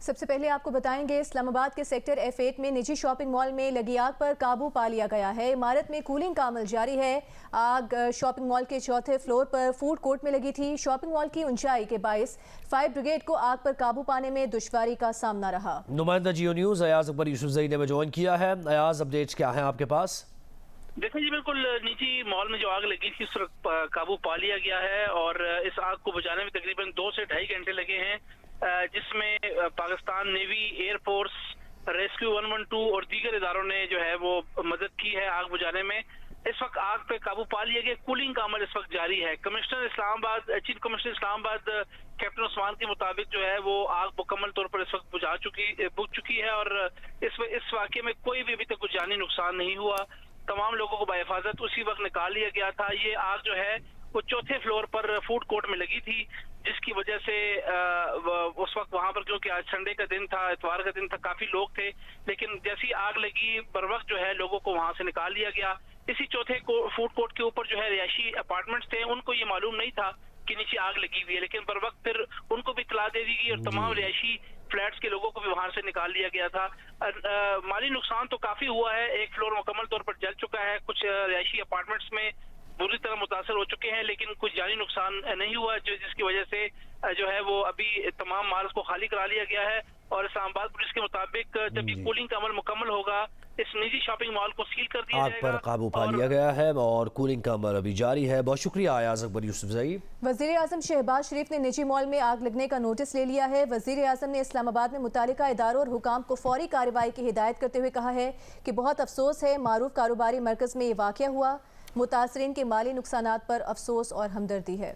سب سے پہلے آپ کو بتائیں گے اسلام آباد کے سیکٹر F8 میں نجی شاپنگ مال میں لگی آگ پر قابو پا لیا گیا ہے۔ عمارت میں کولنگ کا عمل جاری ہے۔ آگ شاپنگ مال کے چوتھے فلور پر فوڈ کورٹ میں لگی تھی۔ شاپنگ مال کی اونچائی کے باعث فائر بریگیڈ کو آگ پر قابو پانے میں دشواری کا سامنا رہا۔ نمائندہ جیو نیوز ایاز اکبر یوسفزئی نے جوائن کیا ہے۔ ایاز، اپڈیٹس کیا ہیں آپ کے پاس؟ دیکھیں جی، بالکل نجی مال میں جو آگ لگی تھی اس وقت قابو پا لیا گیا ہے اور اس آگ کو بجھانے میں تقریباً 2 سے 2.5 گھنٹے لگے ہیں، جس میں Pakistan navy, air force, rescue 112 اور دیگر اداروں نے جو ہے وہ مدد کی ہے آگ بجھانے میں۔ اس وقت آگ پہ قابو پا لیا گیا۔ کولنگ کا عمل اس وقت جاری ہے۔ چیف کمشنر اسلام آباد کیپٹن عثمان کے مطابق جو ہے وہ آگ مکمل طور پر اس وقت بجھ چکی ہے اور اس واقعے میں کوئی بھی ابھی تک کوئی جانی نقصان نہیں ہوا۔ تمام لوگوں کو بحفاظت اسی وقت نکال لیا گیا تھا۔ یہ آگ جو ہے وہ چوتھے فلور پر فوڈ کورٹ میں لگی تھی، جس کی وجہ سے اس وقت وہاں پر، کیونکہ آج سنڈے کا دن تھا، اتوار کا دن تھا، کافی لوگ تھے، لیکن جیسی آگ لگی بر وقت جو ہے لوگوں کو وہاں سے نکال لیا گیا۔ اسی چوتھے فوڈ کورٹ کے اوپر جو ہے رہائشی اپارٹمنٹس تھے، ان کو یہ معلوم نہیں تھا کہ نیچے آگ لگی ہوئی ہے، لیکن بر وقت پھر ان کو بھی اطلاع دے دی گئی اور تمام رہائشی فلیٹس کے لوگوں کو بھی وہاں سے نکال لیا گیا تھا۔ مالی نقصان تو کافی ہوا ہے، ایک فلور مکمل طور پر جل چکا ہے، کچھ رہائشی اپارٹمنٹس میں بری طرح متاثر ہو چکے ہیں، لیکن کچھ جانی نقصان نہیں ہوا، جس کی وجہ سے جو ہے وہ ابھی تمام مالز کو خالی کرا لیا گیا ہے۔ اور اسلام آباد پولیس کے مطابق جب یہ کولنگ کا عمل مکمل ہوگا، اس نجی شاپنگ مال کو سیل کر دیا آگ جائے گا۔ پر قابو پا لیا گیا ہے اور کولنگ کا عمل ابھی جاری ہے۔ بہت شکریہ ایاز اکبر یوسفزئی۔ وزیر اعظم شہباز شریف نے نجی مال میں آگ لگنے کا نوٹس لے لیا ہے۔ وزیر اعظم نے اسلام آباد میں متعلقہ اداروں اور حکام کو فوری کارروائی کی ہدایت کرتے ہوئے کہا ہے کہ بہت افسوس ہے معروف کاروباری مرکز میں یہ واقعہ ہوا۔ متاثرین کے مالی نقصانات پر افسوس اور ہمدردی ہے۔